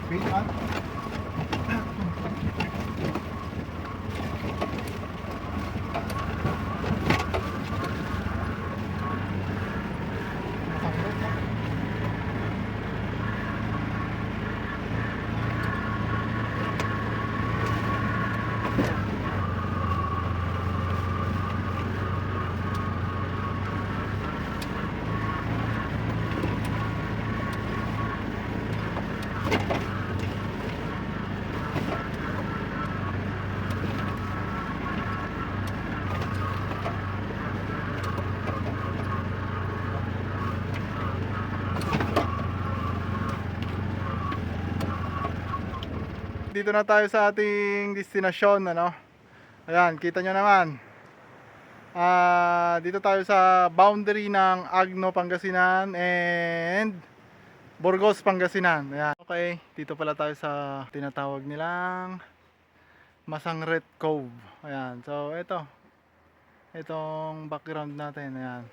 Wait, ah. Dito na tayo sa ating destinasyon, ano. Ayan, kita nyo naman. Dito tayo sa boundary ng Agno, Pangasinan and Burgos, Pangasinan. Ayan. Okay, dito pala tayo sa tinatawag nilang Masangret Cove. Ayan. So, itong background natin. Ayan.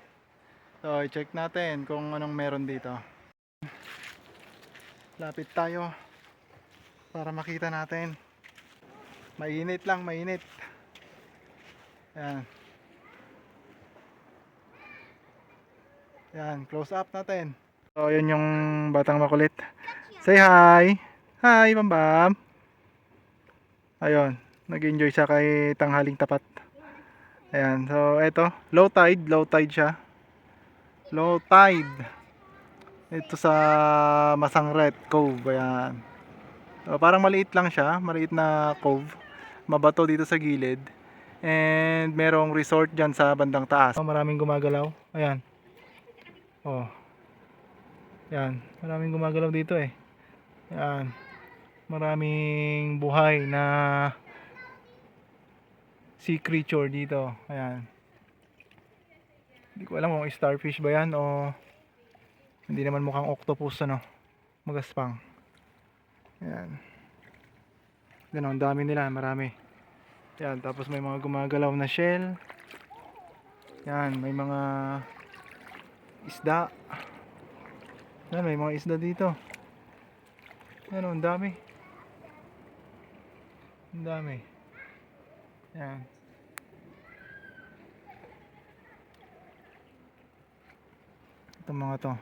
So, i-check natin kung anong meron dito. Lapit tayo para makita natin. Mainit lang, mainit. Ayan. Ayan, close up natin. So, yun yung batang makulit. Say hi! Hi, Bambam! Ayun, nag-enjoy siya kay tanghaling tapat. Ayan, so eto, low tide siya. Low tide. Ito sa Masangret Cove, ayan. So, parang maliit lang siya, maliit na cove. Mabato dito sa gilid. And merong resort dyan sa bandang taas. Maraming gumagalaw, ayan. Oh. Yan, maraming gumagalaw dito eh. Yan. Maraming buhay na sea creature dito. Ayan. Hindi ko alam kung starfish ba yan o hindi naman mukhang octopus, ano. Magaspang. Ayan. Ganun, ang dami nila, marami. Yan, tapos may mga gumagalaw na shell. Yan, may mga isda. Yan, may mga isda dito. Yan, ang dami. Ang dami. Yan. Itong mga to.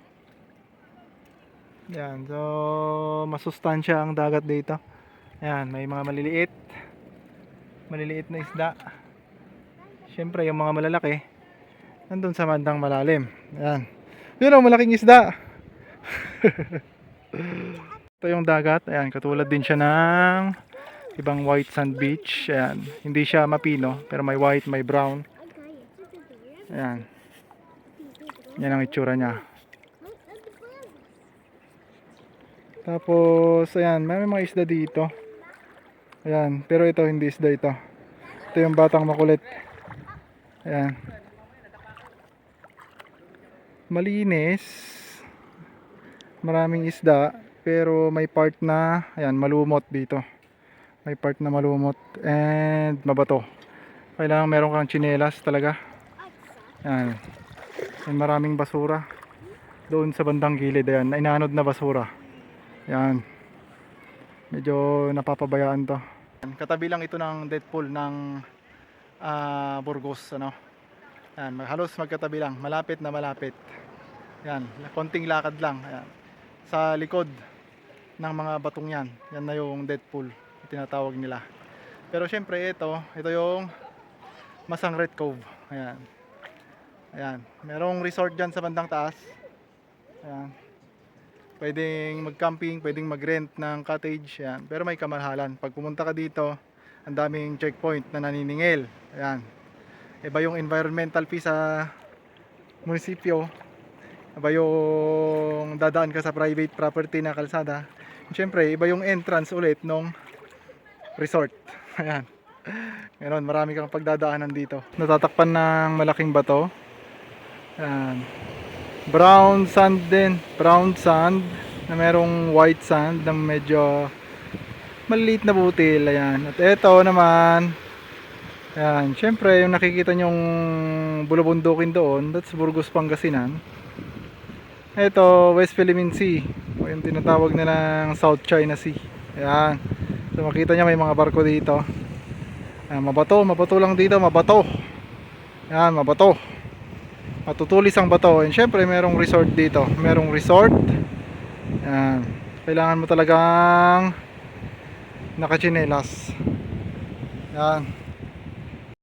Yan, so masustansya ang dagat dito. Yan, may mga maliliit na isda. Siyempre, yung mga malalaki nandun sa bandang malalim. Yan. Yun ang malaking isda. Ito yung dagat. Ayan, katulad din siya ng ibang white sand beach. Ayan, hindi siya mapino, pero may white, may brown. Ayan. Yan ang itsura niya. Tapos, ayan, may mga isda dito. Ayan, pero ito hindi isda ito. Ito yung batang makulit. Ayan. Malinis. Maraming isda, pero may part na, ayan, malumot dito. May part na malumot and mabato. Kailangan meron kang tsinelas talaga. Ayan. May maraming basura doon sa bandang gilid. Ayan, inaanod na basura. Ayan. Medyo napapabayaan to. Katabi lang ito ng Deadpool ng Burgos, ano. Ayan, halos magkatabi lang. Malapit na malapit. Ayan, konting lakad lang. Ayan. Sa likod ng mga batong yan. Yan na yung Deadpool, tinatawag nila. Pero syempre ito yung Masangret Cove. Ayan. Ayan. Merong resort dyan sa bandang taas. Ayan. Pwedeng mag-camping, pwedeng mag-rent ng cottage. Ayan. Pero may kamahalan. Pag pumunta ka dito, ang daming checkpoint na naniningil. Ayan. Iba yung environmental fee sa munisipyo. Iba yung dadaan ka sa private property na kalsada. Siyempre, iba yung entrance ulit nung resort. Ayan. Ngayon, marami kang pagdadaanan dito. Natatakpan ng malaking bato. Ayan. Brown sand din. Brown sand na merong white sand na medyo maliliit na butil. Ayan. At ito naman, ayan. Siyempre, yung nakikita nyong bulubundukin doon, that's Burgos, Pangasinan. Ito, West Philippine Sea. O yung tinatawag nilang South China Sea. Ayan. So makita nyo may mga barko dito. Ayan, mabato lang dito, mabato. Ayan, mabato. Matutulis ang bato. And syempre merong resort dito. Merong resort. Ayan. Kailangan mo talagang nakachinelas. Ayan.